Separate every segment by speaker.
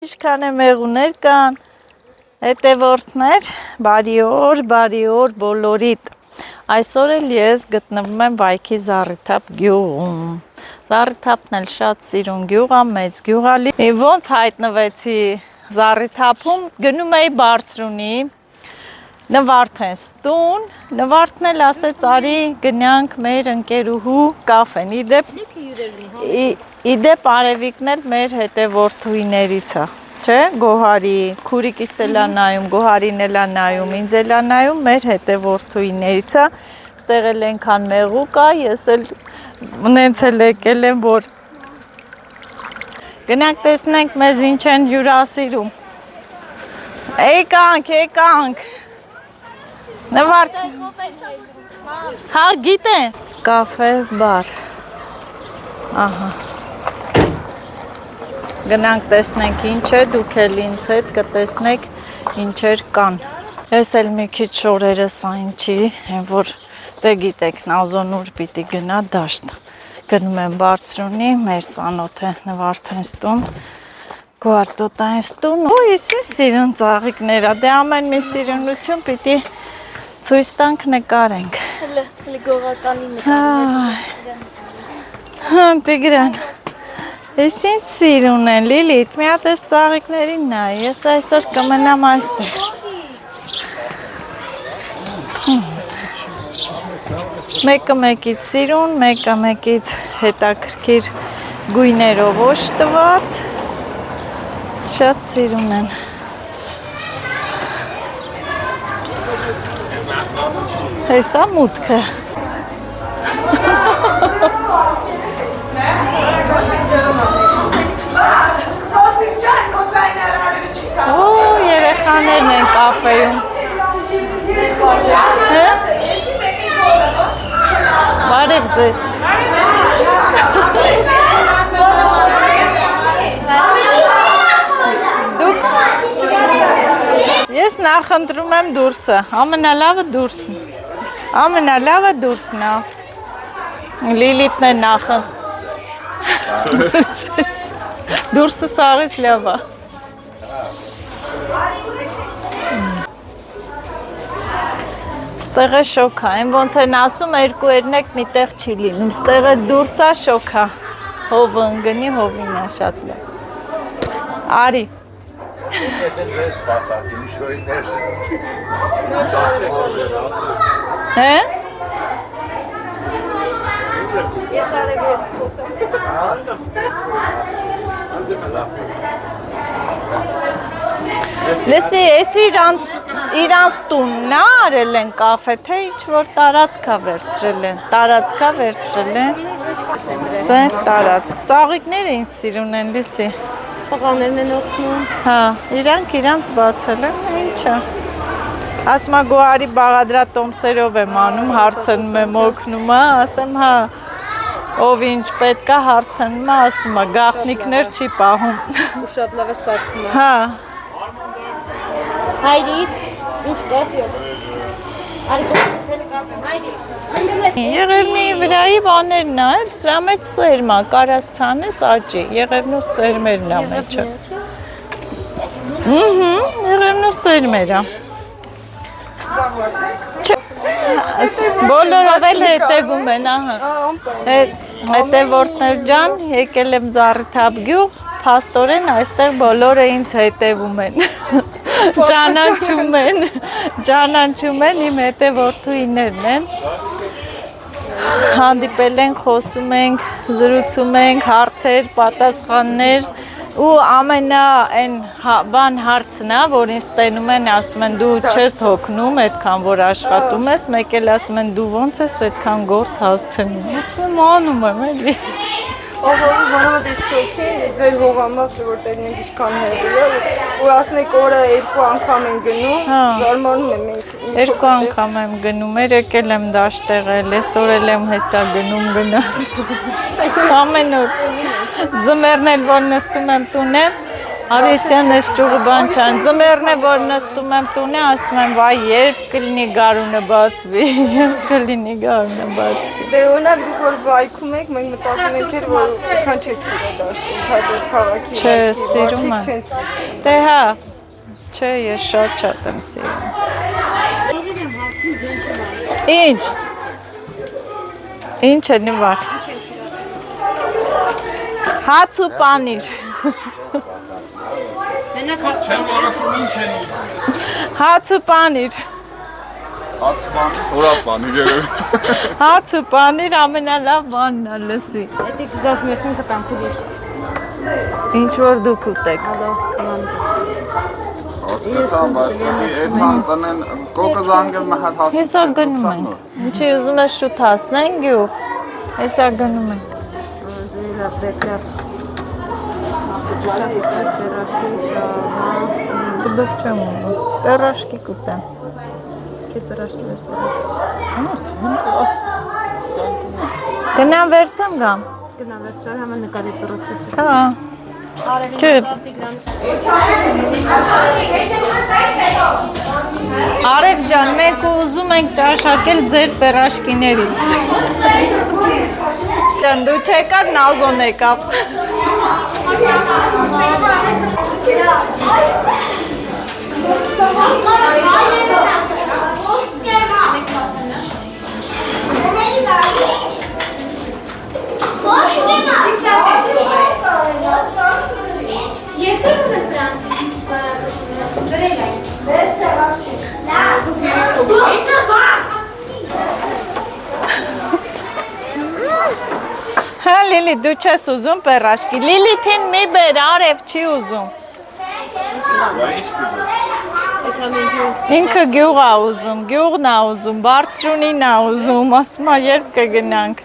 Speaker 1: Ինչքան է մեղուներ կան, հետևորդներ, բարի օր բոլորիդ։ Այսօր էլ ես գտնվում եմ Վայքի Զառիթափ գյուղում։ Զառիթափն էլ շատ սիրուն գյուղ է, մեծ գյուղ է։ Ոնց հայտնվեցի Զառիթափում, գնում էի Բարձրունի, Նվարդենս տուն, Նվարդն էլ ասեց արի գնանք մեր ընկերուհու կաֆեն, իդեպ Արևիկն էլ մեր հետևորդուիներից է, չէ, Գոհարի, քուրիկիս էլ է նայում, Գոհարին էլ է նայում, ինձ էլ է նայում, մեր հետևորդուիներից է, ստեղ էլ ենքան մեղուկ է, ես էլ նենց էլ եկել եմ, որ գնանք տեսնենք մեզ ինչ են հյուրասիրում, եկանք, Նվարդ, հա գիտե, կաֆե բար, ահա, գնանք տեսնենք ինչ է, դուք էլ ինձ հետ կտեսնեք ինչեր կան, ես էլ մի քիչ շորերս այնչի, որ դե գիտեք Նազոնուր պիտի գնա դաշտ, գնում եմ Բարձրունի, մեր ծանոթ է Նվարդենս տուն, Գոհարտոտայինս տուն, ու իսի սիրուն ծաղիկներ է, դե ամեն մի սիրունություն պիտի ցույց տանք նկարենք։
Speaker 2: Հələ գողականի նկարենք։
Speaker 1: Հա, Տիգրան, ես ինչ սիրուն են, Լիլիթ, մի հատ ես ծաղիկներին նայ, ես այսօր կմնամ այստեղ։ Մեկը մեկից սիրուն, մեկը մեկից հետաքրքիր գույներով օժտված, շատ սիրուն են։ Հեսա մուտքը։ Օ, երեխաներն են կաֆեում։ Բարև ձեզ։ Ես նախընտրում եմ դուրսը, ամենալավը դուրսն։ Ամենալավը դուրսն է։ Լիլիթն է Դուրսը սաղից լավ է։ Ստեղ է շոք է, այն ոնց են ասում երկու երնեք մի տեղ չի լինում, ստեղ է դուրս է շոք է, հովը ընգնի հովին է շատ լավ։ Արի։
Speaker 3: Ես են ձեզ սպասակ, ինչ հոյին ներսին։
Speaker 1: Հե?
Speaker 2: Ես արևի հետ խոսեմ։
Speaker 1: Լսի, ես իրանց տունն է արել են կաֆե, թե ինչ-որ տարածքա վերցրել են, սենց տարածք, ծաղիկները ինձ սիրուն են, լսի։
Speaker 2: Տղաներն են օգնում։
Speaker 1: Հա, իրանք բացել են, ինչա։ Ասում է Գոհարի բաղադրատոմսերով եմ անում, հարցնում եմ օգնում, ասեմ հա, ով ինչ պետք է հարցնում, ասում է գաղտնիքներ չի պահում։
Speaker 2: Ու շատ լավ է սարքում է։
Speaker 1: Հա։
Speaker 2: Հայրիկ, ինչպես եք։
Speaker 1: Եղևնի վրայի բաներն է, սրա մեջ սերմա, կարաս ցանես աճի, եղևնու սերմերն է մեջը։ Եղևնու սերմերը։ Բոլորով էլ հետևում են, ահա։ Հետևորդներ ջան, եկել եմ Զառիթափ գյուղ, փաստորեն այստեղ բոլորը ինձ հետևում են։ Ճանաչում են, իմ հետևորդուիներն են։ Հանդիպել ենք, խոսում ենք, զրուցում ենք, հարցեր, պատասխաններ ու ամենա բան հարցն է, որ ինձ տենում են, ասում են դու չես հոգնում, այդքան որ աշխատում ես, մեկ էլ ասում են դու ոնց ես այդքան գործ հասցնում, ասում եմ անում եմ էլի։
Speaker 2: Ահա որովհետև դες շոկ է, ձեր հողամասը որ տերնենք ինչքան հեռու է, որ ասում եք օրը երկու անգամ են գնում, զարմանում եմ մենք։
Speaker 1: Երկու անգամ եմ գնում, եկել եմ դաշտեղել, այսօր էլ եմ հեսա գնում։ Ամեն օր։ Ձմեռն էլ որ նստում եմ տուն եմ, Արիսյան ես ճուղը բան չան, ձմերն է, որ նստում եմ տունը, ասում եմ, վայ, երբ կլինի գարունը բացվի, երբ կլինի գարունը բացվի։
Speaker 2: Դե օրինակ դուք որ բայքում եք, մենք մտածում ենք էր, որ քան չեք սիրել դաշտում, թայպես քաղաքի
Speaker 1: Չէ, սիրում եմ։
Speaker 2: չեն սիրում։
Speaker 1: Դե հա, չէ, ես շատ եմ սիրում։ Ինչ։ Ինչ է նվար։ Հաց ու պանիր։ Հաց ու պանիր։ Հաց ու պանիր ամենալավ բանն է, լսի։
Speaker 4: Դեք գազ մերտին կտամ քուրիշ։
Speaker 1: Ինչ որ դուք ուտեք։
Speaker 5: Հասկացան, բայց էթան տնեն կոկը զանգել մհատ հասկացան։
Speaker 1: Հեսա գնում ենք։ Ինչի ուզում ես շուտ հասնենք գյուղ։ Հեսա գնում ենք։ Դուք չեմ ուզում։ Պերաշկի կուտեմ։ Գնամ վերցեմ գամ։
Speaker 4: Գնա վերցրել համը նկարի պրոցեսը։
Speaker 1: Հա։ Չէ։ Արև ջան, մենք ուզում ենք ճաշակել ձեր պերաշկիներից։ Ջան, դու չեկար, Նազոն եկավ։
Speaker 6: Ես եմ դրանց գրել այն։
Speaker 1: Հա, Լիլի, դու չես ուզում պերաշկի։ Լիլիթին մի բեր, Արև չի ուզում։ Ինքը գյուղ ա ուզում, գյուղն ա ուզում, բարձրունին ա ուզում, ասում ա երբ կգնանք։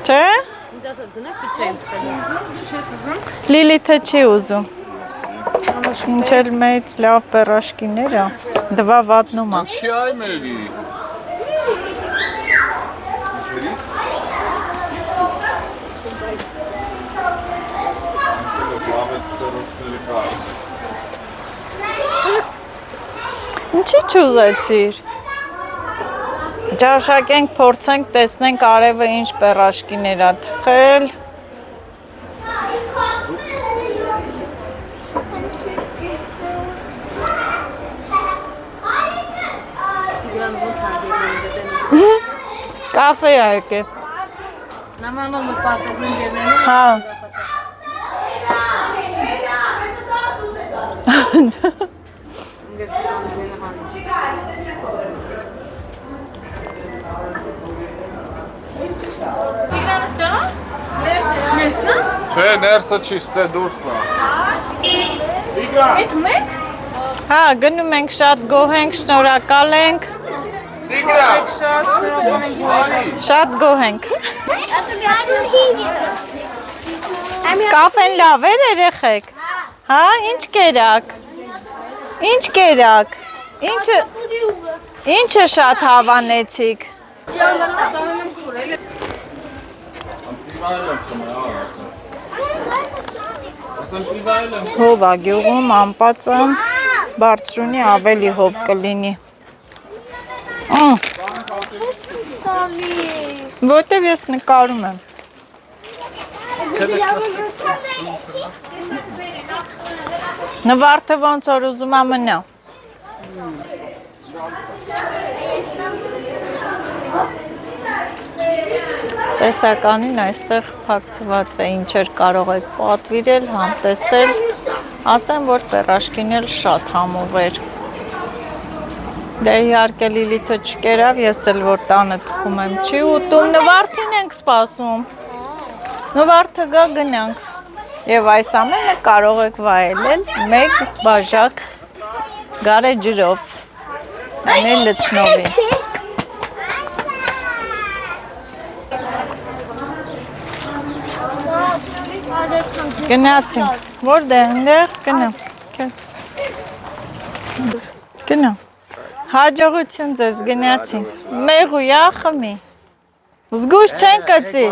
Speaker 1: Չէ՞։ Լիլիթը չի ուզում։ Ինչ էլ մեծ լավ պերաշկիներ ա, դվա վատնում ա։
Speaker 5: Չի այ մերի։
Speaker 1: Ինչի չուզեցիր։ Ճաշակենք, փորձենք, տեսնենք Արևը ինչ պերաշկիներ ա թխել։ Կաֆե ա եկել։
Speaker 4: Նամանոն պատերին գերնեն։
Speaker 1: Հա։
Speaker 5: Չէ, ներսը չի, ստե դուրսն է։
Speaker 4: Էթում եք։
Speaker 1: Հա, գնում ենք, շատ գոհ ենք, շնորհակալ ենք։ Շատ գոհ ենք։ Կաֆեն լավ էր երեխեք։ Հա, ինչ կերակ։ Ինչ կերակ։ Ինչը շատ հավանեցիք։ Հով ա գյուղում, ամպածը, բարձրունի ավելի հով կլինի։ Որտև ես նկարում եմ։ Նվարդը ոնց որ ուզում ա մնա։ Տեսականին այստեղ փակցված է, ինչեր կարող եք պատվիրել, համտեսել, ասեմ, որ պերաշկին էլ շատ համով էր։ Դե իհարկե Լիլիթը չկերավ, ես էլ որ տանը տխում եմ, չի ուտում, Նվարդին ենք սպասում։ Նվարդը գա գնանք։ Եվ այս ամենը կարող եք վայելել մեկ բաժակ գարեջրով, այնի լցնովի։ Գնացինք, որտե այնտեղ գնամ, գնամ, հաջողություն ձեզ գնացինք, մեղույա խմի, զգուշ չեն կծի։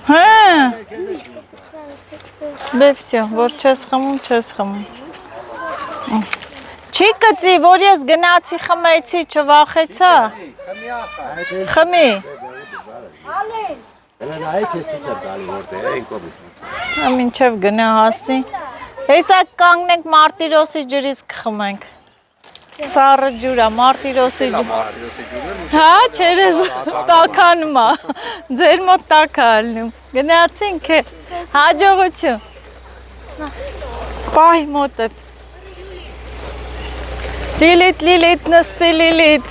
Speaker 1: Հա։ Դե վсё, որ չես խմում, չես խմում։ Չի կծի, որ ես գնացի խմեցի, չվախեցա։ Խմի։ Մինչև գնա հասնի։ Հեսա կանգնենք Մարտիրոսի ջրից կխմենք։ Սառը ջուր է, Մարտիրոսի ջուր։ Հա, չերես տաքանում է։ Ձեր մոտ տաք է ալնում։ Գնացինք է։ Հաջողություն։ Պահի մոտդ։ Լիլիթ, նստի Լիլիթ։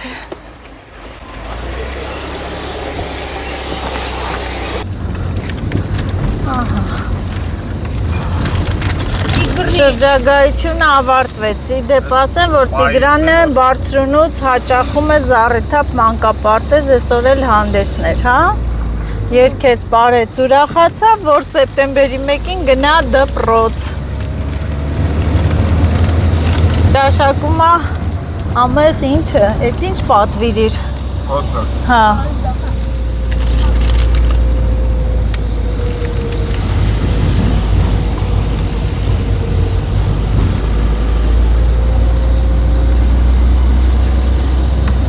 Speaker 1: Շրջագայությունը ավարտվեց։ Իդեպ ասեմ, որ Տիգրանը բարձրունուց հաճախում է Զառիթափ մանկապարտեզ, այսօր էլ հանդեսներ, հա։ Երգեց, բարեց, ուրախացավ, որ սեպտեմբերի 1-ին գնա դպրոց։ Դաշակում է ամեղ ինչը, էդ ինչ պատվիրիր։ Հա։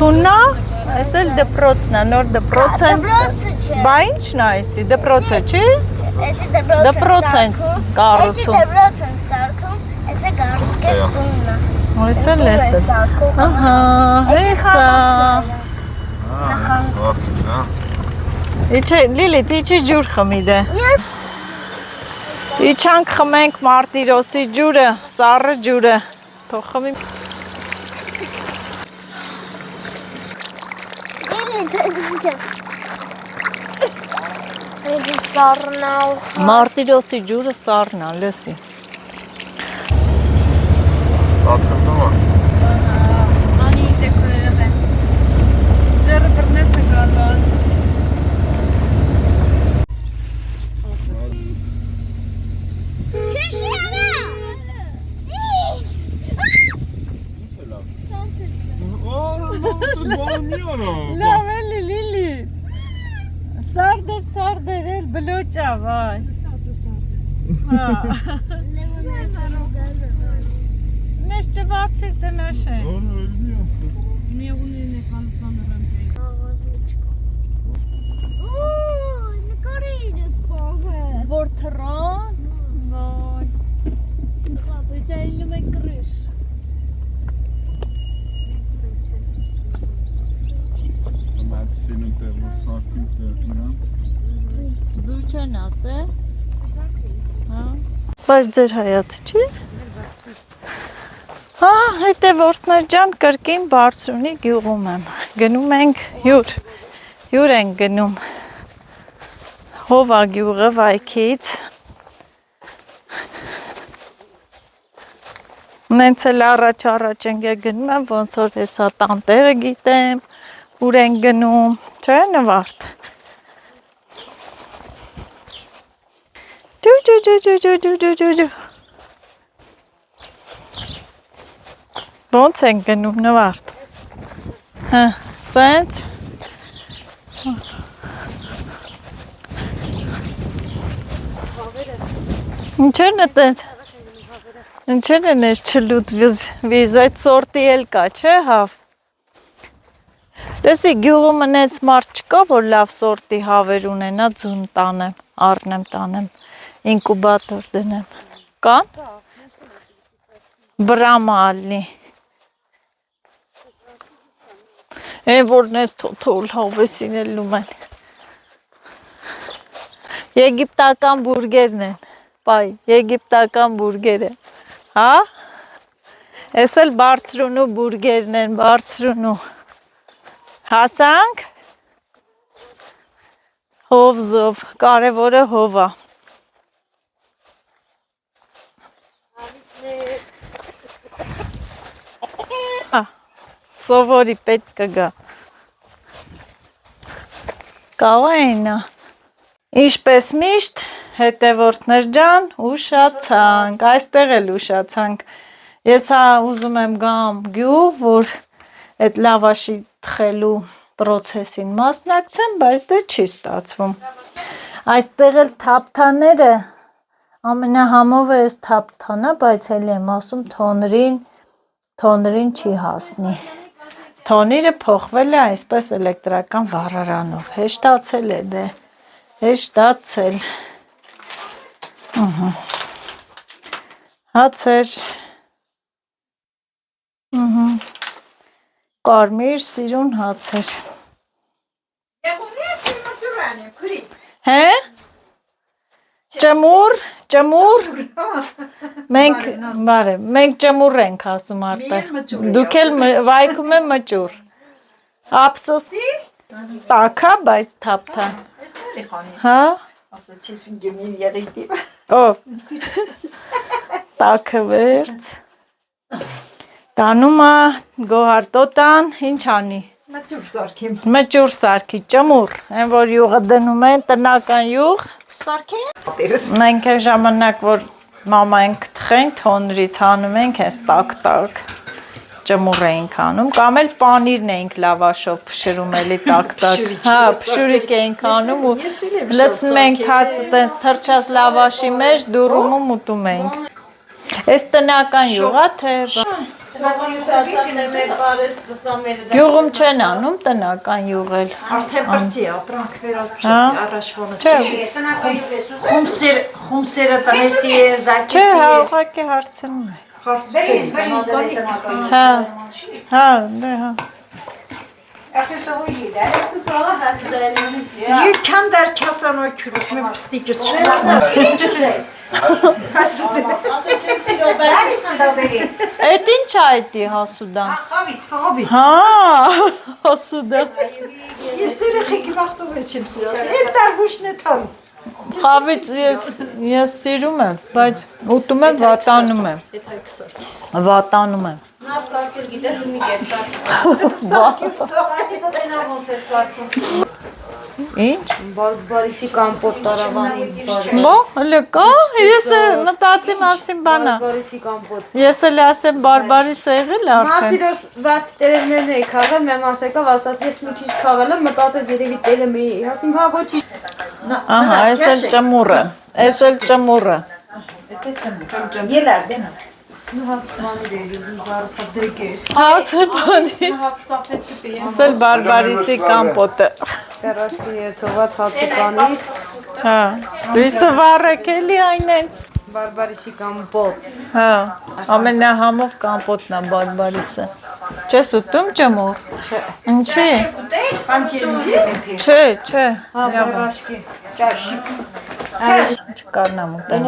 Speaker 1: Տուննա, այս էլ դպրոցն է, նոր դպրոց են։
Speaker 7: Դպրոցը չէ։
Speaker 1: Բա ինչն է այսի, դպրոցը չի։
Speaker 7: Էսի դպրոց են
Speaker 1: կառուցում։
Speaker 7: Էսի դպրոց են սարքում, էսի գարուցկես տունն է։
Speaker 1: Այս էլ էս է։ Ահա, հեսա։ Իչե, Լիլիթ, իչի ջուր խմի դե։ Իչանք խմենք Մարտիրոսի ջուրը, սառը ջուրը։ Թող խմի։ Մարտիրոսի ջուրը սառն է, լսի։
Speaker 4: Անի տեկորերը։ Ձերը բռնես նկարվան։ Լավ էլի Լիլիթ։ Սարդեր էլ բլոճա վայ։ Հա։ Մեզ ճվացիր տնաշե։ Մի ունին է կանսանրան
Speaker 7: նկարին ես պահել։
Speaker 4: Որ թռան, վայ։
Speaker 7: Բայց այլում է կրիշ։
Speaker 1: Ձուչանած է։ Հա։ Բայց ձեր հայաթ չի։ Հա, հետևորդներ ջան, կրկին Բարձունի գյուղում եմ։ Գնում ենք հյուր ենք գնում։ Հովա գյուղը վայքից։ Նենց էլ առաջ ենք գնում եմ, ոնց որ հեսա տանտեղը գիտեմ, ուր ենք գնում, չէ նվարդ։ Դու Ոնց ենք գնում նվարդ։ Հա, սենց։ Ինչեր նտենց։ Ինչեր են ես չլուտ վիզ, այդ սորտի էլ կա, չէ հավ։ Լսի գյուղում ընեց մարդ չկա, որ լավ սորտի հավեր ունենա, ձուն տանեմ, առնեմ տանեմ, ինկուբատոր դնեմ, կան։ Բրամա ալնի։ Են որն ես թոթոլ հավեսին էլ լում են։ Եգիպտական բուրգերն են, պայ, եգիպտական բուրգեր է, հա։ Ես էլ բարձրունու բուրգերն են, բարձրունու։ Հասանք, հով զով, կարևորը հովա։ Սովորի պետք կգա։ Կավայնա։ Ինչպես միշտ, հետևորդներ ջան, ուշացանք, այստեղ էլ ուշացանք։ Ես հա ուզում եմ գամ գյուղ, որ այդ լավաշի թխելու պրոցեսին մասնակցեմ, բայց դե չի ստացվում։ Այստեղ էլ թափթաները ամենահամովը էս թափթանա, բայց էլ եմ ասում թոնրին չի հասնի։ Թոնիրը փոխվել է այսպես էլեկտրական վառարանով։ Հեշտացել է դե։ Հեշտացել։ Հացեր։ Կարմիր սիրուն հացեր։ Հե? Ճմուր։ Մենք ճմուր ենք ասում արդեն։ Դուք էլ վայքում եմ մճուր։ Ափսոս տակա, բայց թափթան։ Հա?
Speaker 8: Ասացես ինգեմին եղիտի։
Speaker 1: Օ։ Տակը վերց։ Տանումա գոհարտոտան, ինչ անի։ Մճուր սարքի, ճմուր, այն որ յուղը դնում են, տնական յուղ, մենք այն ժամանակ, որ մամայինք թխենք, թոնրից հանում ենք, հենց տակ, ճմուր էինք հանում, կամ էլ պանիրն էինք լավաշով փշրում էլի տակ, հա, փշուրիկ էինք հանում ու լցնում ենք թացը, տենց թրջած լավաշի մեջ, դուրում ուտում էինք։ Այս տնական յուղա, թե Գյուղում չեն անում տնական յուղել։
Speaker 8: Արդեն բրծի, ապրանք վերապշտի, առաջվանը չի։ Խումսերը տնեսի է, զակեսի է։
Speaker 1: Չէ, հա, ուղղակի հարցնում է։ Հա, դե հա։
Speaker 8: Յութան դար քասանոյ քյուրուք մեմ պստիկը չնա։
Speaker 1: Էդ ինչ է էդի հասուդան։
Speaker 8: Խավից։
Speaker 1: Հա, հասուդան։
Speaker 8: Ես երեխեքի վաղտով չեմ սիրած, էդ դարհուշն է տան։
Speaker 1: Խավից ես սիրում եմ, բայց ուտում եմ, վատանում եմ։ Վատանում եմ։
Speaker 2: Նա սարքել գիտես ու մի կեր սարքել։
Speaker 1: Ինչ։
Speaker 2: Բարբարիսի կամպոտ տարավանի
Speaker 1: Բա, հələ կա, ես մտածի մասին բանա։
Speaker 2: Բարբարիսի կամպոտ։
Speaker 1: Ես էլ ասեմ բարբարիս եղել է արդեն։
Speaker 2: Մարտիրոս վարդ տերևներն էի քաղել, մեմ ասեկավ ասաց ես մի քիչ քաղել եմ, մտածեց երևի տելը մի, ասում հա ոչի։
Speaker 1: Ահա, այս էլ ճմուրը, այս էլ ճմուրը։
Speaker 8: Ելար դենաս։
Speaker 1: Հացը բանիր։ Այս էլ բարբարիսի կամպոտը։
Speaker 2: Պերաշկի եթոված հացը կանիր։
Speaker 1: Հա, դույսը վառեք էլի այնենց։
Speaker 2: Բարբարիսի կամպոտ։
Speaker 1: Հա, ամենահամով կամպոտն է բարբարիսը։ Չես ուտում ճմուր։
Speaker 2: Չէ։
Speaker 1: Ինչի։ Չէ։
Speaker 2: Հա, պերաշկի։
Speaker 1: Չկարնամ ուտեմ։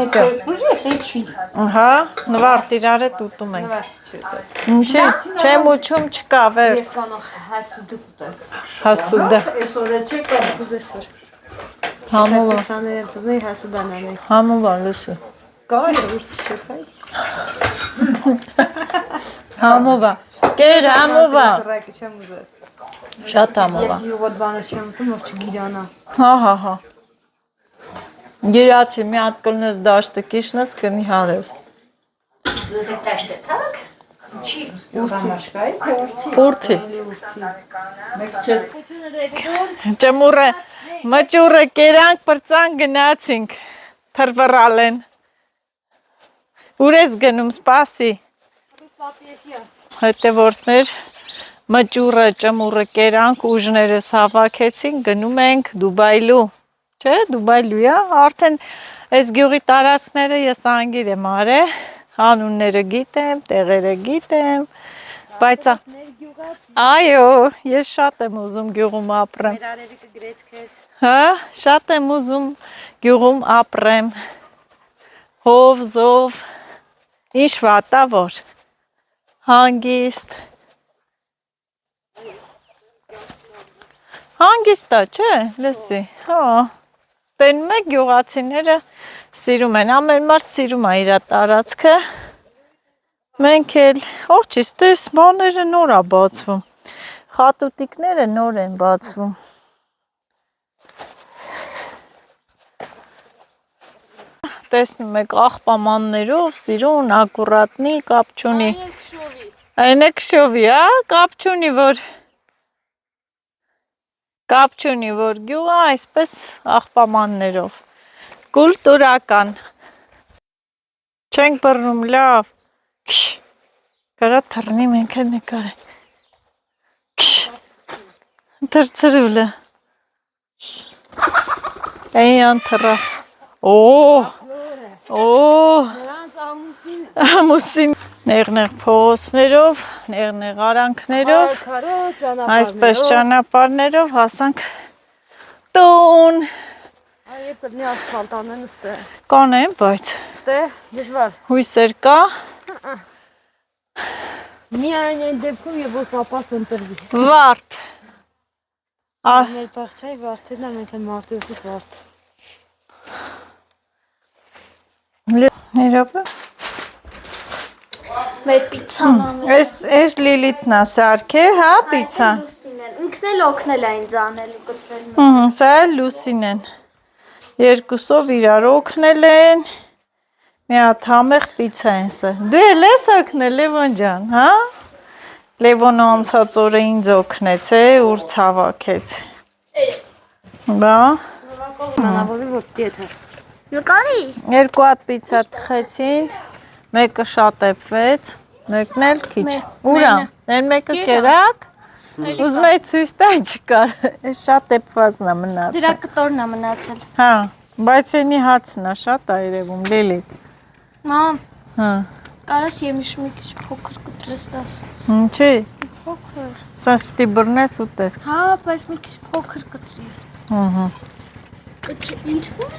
Speaker 1: Հա, նվարդ իրար հետ ուտում ենք։ Ինչի, չեմ ուչում չկա, վերց։
Speaker 2: Ես կանող հասուդը կուտեմ։
Speaker 1: Հասուդը։
Speaker 2: Այսօր է չէ կամ կուզեսոր։
Speaker 1: Համովա։
Speaker 2: Սաները պզնեի հասուդան անեք։
Speaker 1: Համովա լսու։
Speaker 2: Կար ուրց չէ թայ։
Speaker 1: Համովա։ Կեր համովա։
Speaker 2: Սրակը չեմ ուզել։
Speaker 1: Շատ համովա։
Speaker 2: Ես յուղոտ բանը չեմ ուտում, որ չգիրանա։
Speaker 1: Հա։ Գիրացի մի հատ կլնես դաշտը կիշնես կնի հարես։ Ուրցի։ Ճմուրը, մճուրը կերանք պրծան գնացինք, թրվռալ են։ Ուր ես գնում, սպասի։ Հետևորդներ, մճուրը, ճմուրը կերանք, ուժներս հավաքեցինք, գնում ենք Դուբայլու։ Չէ, Դուբայլույա, արդեն այս գյուղի տարածքները ես անգիր եմ արել, անունները գիտեմ, տեղերը գիտեմ, բայց այո, ես շատ եմ ուզում գյուղում ապրեմ։ Հա, շատ եմ ուզում գյուղում ապրեմ, հով, զով, ինչ վատա որ, հանգիստ։ Հանգիստ է, չէ, լսի, հա։ Տենում եք գյուղացիները սիրում են, ամեն մարդ սիրում է իր տարածքը, մենք էլ, ողջիս, տես բաները նոր է բացվում, խատուտիկները նոր են բացվում, տեսնում եք աղբամաններով, սիրուն, ակուրատնի, կապ չունի, այն է քշովի, կապ չունի, որ Կապ չունի, որ գյուղը այսպես աղբամաններով։ Կուլտուրական։ Չենք բռնում, լավ։ Քշ։ Կարա թռնի մենք էլ նկարենք։ Քշ։ Թրցրուլը։ Էյան թռավ։ Ամուսին նեղնեղ փողոցներով, նեղնեղ արանքներով, այսպես ճանապարհներով հասանք տուն։
Speaker 2: Այ բռնի ասֆալտանեն ստե։
Speaker 1: Կան են, բայց
Speaker 2: Ստե դժվար։
Speaker 1: հույսեր կա։
Speaker 2: Միայն այն դեպքում, երբ որ պապաս ընտրվի։
Speaker 1: Վարդ։
Speaker 2: Մեր բախչայի վարդերն են, մենք մարտիրոսից վարդ։
Speaker 1: Ներապը։
Speaker 6: Մեր պիցան անել։
Speaker 1: Այս Լիլիթն է սարքե, հա, պիցան։
Speaker 6: Ինքն էլ օգնել է ինձ անելու կտրել։
Speaker 1: Սա էլ Լուսին են։ Երկուսով իրար օգնել են։ Մի հատ համեղ պիցա են սա։ Դու էլ ես օգնել, Լևոն ջան, հա։ Լևոնը անցած օրը ինձ օգնեց, ուր ցավաքեց։ Բա։
Speaker 2: Մանավորի որ դիեթը։
Speaker 7: Նկարի։
Speaker 1: Երկու հատ պիցա թխեցին, մեկը շատեպվեց, մեկն էլ քիչ։ Ուրա, այն մեկը կերակ, ուզում էի ցույց տալ չկար, այս շատեպվածն է մնացել։
Speaker 6: Դրա կտորն է մնացել։
Speaker 1: Հա, բայց այնի հացն է շատ է երևում, Լիլիթ։
Speaker 6: Մամ,
Speaker 1: Հա,
Speaker 6: կարաս եմիշ մի քիչ փոքր կտրես տաս։
Speaker 1: ինչի,
Speaker 6: Փոքր։
Speaker 1: սենց պիտի բռնես ուտես։
Speaker 6: Հա, բայց մի քիչ փոքր կտրի։
Speaker 1: Ահա։
Speaker 6: Ինչ որ։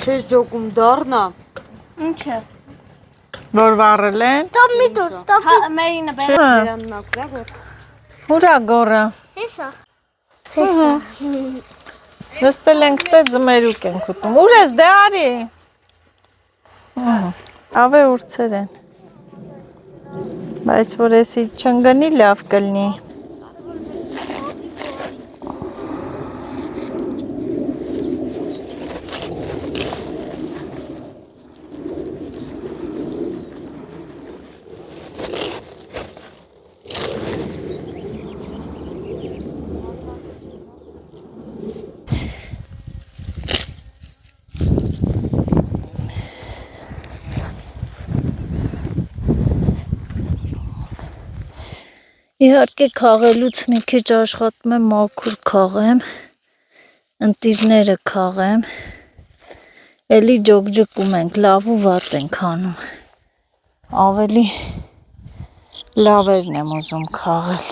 Speaker 2: Չես ջոկում դառնա։
Speaker 6: Ինչ է։
Speaker 1: Որ վառել են։
Speaker 7: Ստոպ մի դուր, ստոպ։
Speaker 6: Հա, մերինը բեր։
Speaker 2: Դրանն ակրա որ։
Speaker 1: Ուրա գորա։
Speaker 7: Հեսա։
Speaker 1: Նստել ենք ստե ձմերուկ ենք ուտում։ Ուր ես դե արի։ Ավե ուրցեր են։ Բայց որ էսի չընգնի լավ կլնի։ Իհարկե քաղելուց մի քիչ աշխատում եմ մաքուր քաղեմ, ընտիրները քաղեմ, էլի ջոգջկում ենք, լավ ու վատ ենք անում, ավելի լավերն եմ ուզում քաղել,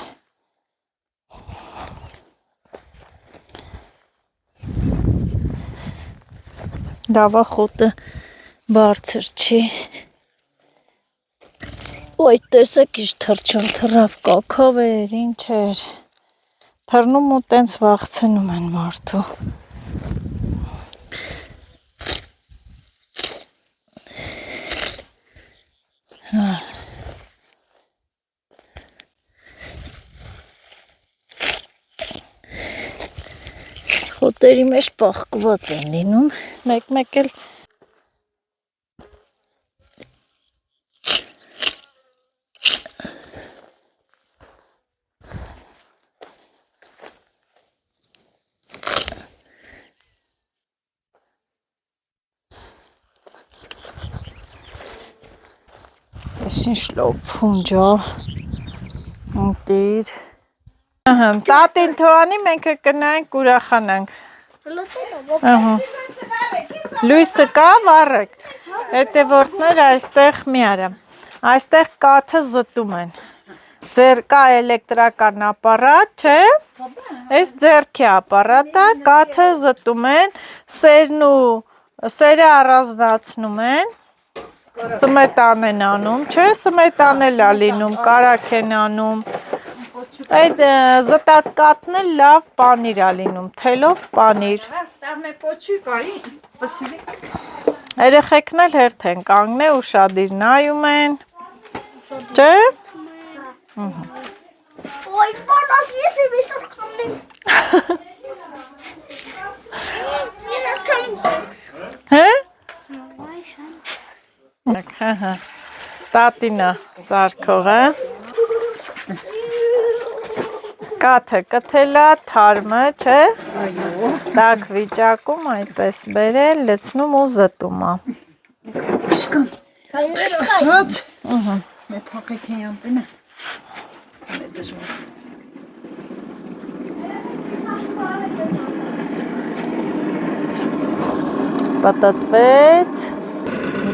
Speaker 1: լավա խոտը բարձր չի, Ոյ, տեսեք իշ թրջուն թռավ կոքով էր, ինչ էր, թռնում ու տենց վախցնում են մարդու։ Խոտերի մեջ պաղկված են լինում, մեկ-մեկ էլ Ինչ լավ փունջա, ընտիր, տատին թողանի մենք կնայենք ուրախանանք, լույսը կա վառեք, հետևորդներ այստեղ մի արա, այստեղ կաթը զտում են, ձեր կա էլեկտրական ապարատ, չէ, այս ձերքի ապարատը, կաթը զտում են, սերը առանձնացնում են, Սմետան են անում, չէ, սմետան էլ է լինում, կարակ են անում, այդ զտած կաթն էլ լավ պանիր է լինում, թելով պանիր, երեխեքն էլ հերթ են կանգնել, ուշադիր նայում են, չէ,
Speaker 7: Ոյ, պարաս, ես եմ իսուր կամնեմ,
Speaker 1: հե, Տատինա սարքողը, Կաթը կթելա, թարմը, չէ։ Այո։ Տաք վիճակում այդպես բերել, լցնում ու զտում է։
Speaker 8: Իշկան, հայեր ասված, մեր փակեք են յանպենը, կան է դժվար։
Speaker 1: Պտտվեց,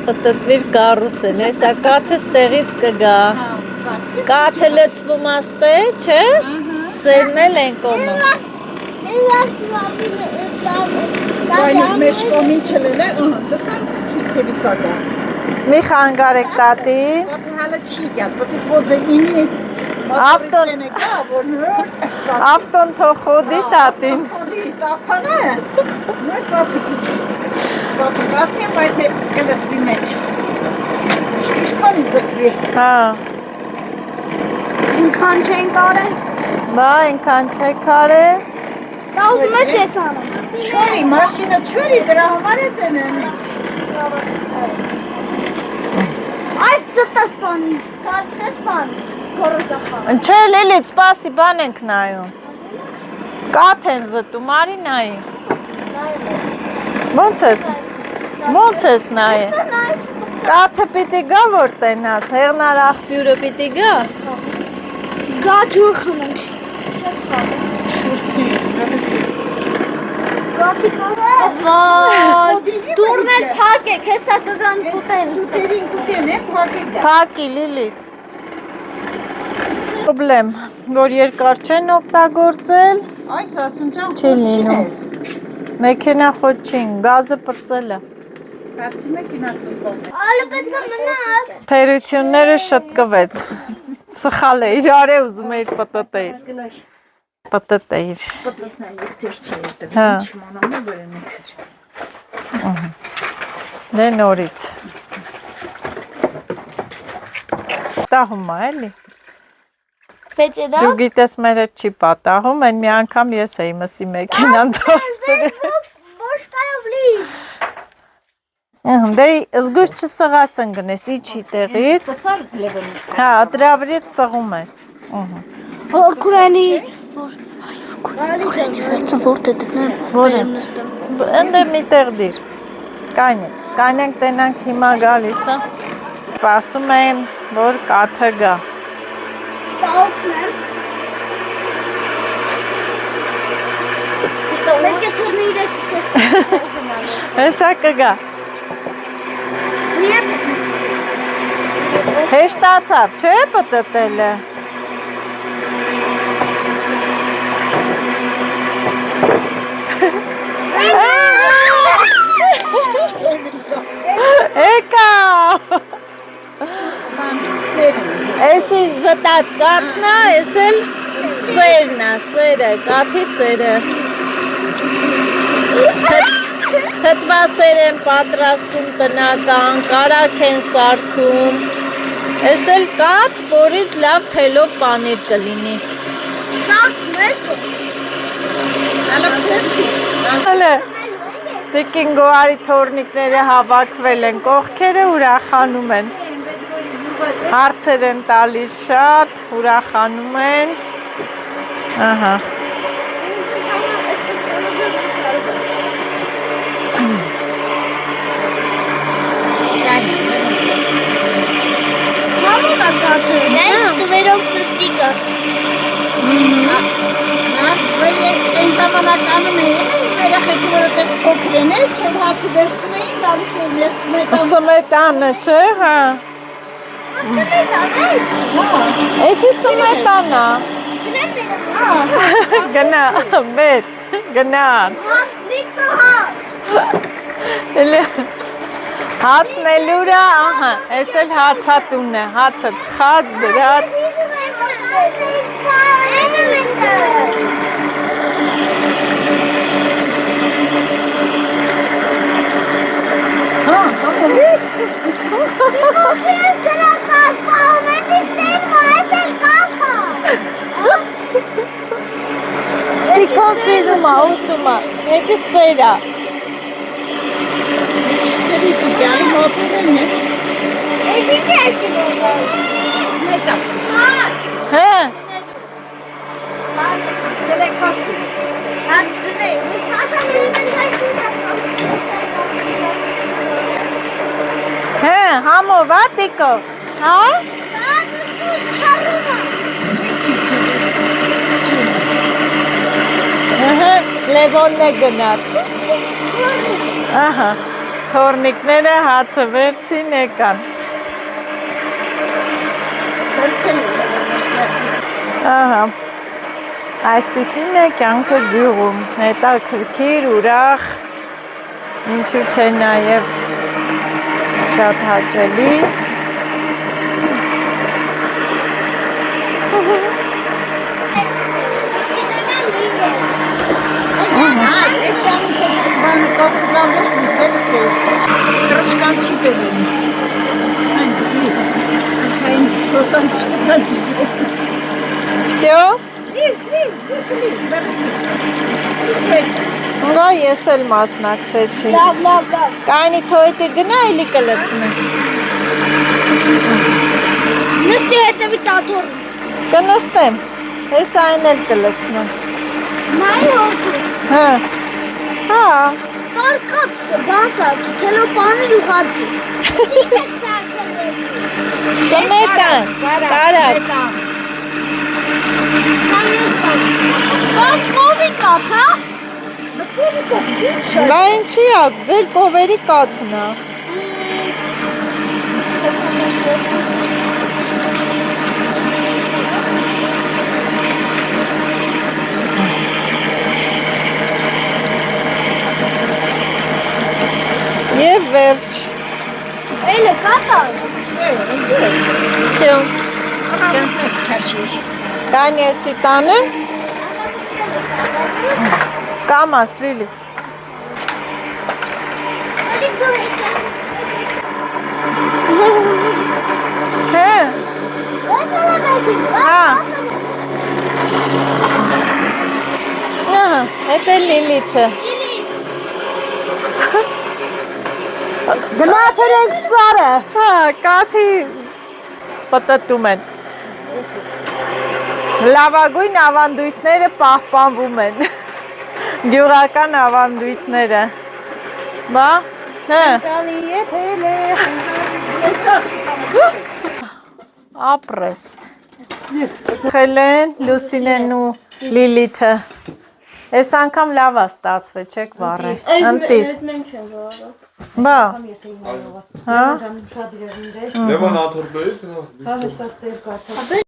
Speaker 1: պտտվիր կարուսել, հեսա կաթը ստեղից կգա, կաթը լծվում աստե, չէ, սերնել են կոմը։
Speaker 8: Բայց մեր կոմին չլել է, դսան թևից տակա։
Speaker 1: Մի խանգարեք տատի։
Speaker 8: Պատի հալը չի գյալ, պատի խոդը ինի,
Speaker 1: Ավտոն թող խոդի տատին։
Speaker 8: խոդի տական է, մեր պատի կիչ։ Պատի բացի եմ, այդ է կլսվի մեջ։ Իշքանի ձգվի։
Speaker 1: Հա։
Speaker 7: Ինքան չեն կարել։
Speaker 1: Բա, ինքան չեք արե։
Speaker 7: Դա ուզում ես ես անեմ։
Speaker 8: Չորի, մաշինը չորի, դրա համար է ծենենից։
Speaker 7: Այս զտաս բանի, կարսես բանի, գորոզախան։
Speaker 1: Չէ, լիլիտ, սպասի, բան ենք նայում։ Կաթ են զտում, արի նայի։ Ոնց ես նայի։ Կաթը պիտի գա, որ տենաս, հեղնար աղբյուրը պիտի գա։
Speaker 7: Գա ջուր խմենք։ Չես խաղը։
Speaker 8: Շուրցի,
Speaker 7: Գատի կողը։ Դուրն էլ պակ եք, հեսա կգան կուտեն։
Speaker 8: շուտերին կուտեն է, պակեք դա։
Speaker 1: Փակի լիլիտ։ Պրոբլեմ, որ երկար չեն օգտագործել,
Speaker 8: Այս ասունջան
Speaker 1: չի լինում։ Մեքենախոտ չին, գազը պրծել է։
Speaker 8: Բացի մեկին ասլզվող է։
Speaker 7: Ալը պետք է մնալ։
Speaker 1: Թերությունները շտկվեց։ Սխալ է, իրար է ուզում էիր պտտեիր։ Պտտեիր։
Speaker 8: Պտսնեմ եկ ձեր չի երտվի,
Speaker 1: Հա։
Speaker 8: ինչ մանամ է բրենից էր։
Speaker 1: Դե նորից։ Տահում է, էլի։
Speaker 7: Պետերա։
Speaker 1: Դու գիտես մերը չի պատահում, են մի անգամ ես էի մսի մեքենան դաստրել։
Speaker 7: Բոշկայով լից։
Speaker 1: Դե զգուշ չսղասն գնես, իչի տեղից։
Speaker 8: Տեսար լևոնիշտ։
Speaker 1: Հա, դրա վրից սղում ես։
Speaker 7: Որ կուրանի։ Կուրանի վերցն որդ է դտնեմ։
Speaker 1: Որ եմ։ Ընդ մի տեղ դիր։ Կանենք տենանք հիմա գալիս է։ Պասում են, որ կաթը գա։
Speaker 7: Տաուքն եմ։ Մեկ է թուրնի իրես իսե։
Speaker 1: Հեսա կգա։ Հեշտացավ, չէ պտտելը։ Եկա։ Էսի զտած կաթն է, էս էլ սերն է, սերը, կաթի սերը։ Թթվասեր են պատրաստում տնական, կարակ են սարքում։ Էս էլ կաթ, որից լավ թելով պանիր կլինի։
Speaker 7: Սարքում ես
Speaker 1: Հələ, տիկինգոարի թորնիկները հավաքվել են, կողքերը ուրախանում են, հարցեր են տալիս շատ, ուրախանում են, ահա,
Speaker 7: Նայց տվերով սստիկը Նաս վեր են ժամանականում էին վերախեքը որոտ ես փոքր են էլ չեմ հացի վերստում էին դավիս են ես
Speaker 1: սմետանը, չէ, հա, էսի սմետանա, գնա, մետ, գնաց, հացն էլ ուրա, ահա, էս էլ հացատուն է, հացը թխած, դրած, Տիկոն սիրում է, ուտում է, եկի սերա,
Speaker 8: Շտերի դիգյալի մոտերն է։
Speaker 7: Էսի չի այսի որը
Speaker 8: Սմետա։
Speaker 1: հե,
Speaker 7: Բան
Speaker 1: վատիկո։ Հա։ Ահա, Լևոնն է գնաց։ Ահա, թորնիկները հացը վերցին եկան։ Ահա, այսպիսին է կյանքը գյուղում, հետաքրքիր, ուրախ, ինչու՞ չէ նաև շատ հաճելի։ Всё? Ուրա ես էլ մասնակցեցի։
Speaker 6: Լավ։
Speaker 1: Կայնի թոյտի գնա էլի կլցնի։
Speaker 6: Նստի հետևի տաթոռ։
Speaker 1: Կնստեմ, ես այն էլ կլցնեմ։
Speaker 6: Նայ հորդու։
Speaker 1: Հա։ Հա։
Speaker 6: Կարկած բասակի, թելոպաներ ուղարկի։ Դիպեք սարքել
Speaker 1: Սմետան, կարակ։
Speaker 6: Բայց կովի կապ, հա?
Speaker 1: Բա ինչի ակ, ձեր կովերի կաթն է։ Եվ վերջ։
Speaker 6: Էլը կատար։
Speaker 1: Всё։ Կան եսի տանը։ Կամաս, Լիլի։ Հե։ Հա։ Ահա, էդ է Լիլիթը։ Գնացել ենք սարը։ Հա, կաթի պտտում են։ Լավագույն ավանդույթները պահպանվում են։ Գյուղական ավանդույթները։ Բա, հա։ Ապրես։ Խել են Լուսինեն ու Լիլիթը։ Այս անգամ լավ է ստացվել, չեք վառել։ Ընտիր։ Բա։ Հա։
Speaker 5: Լևոն աթոռ բերես գնա։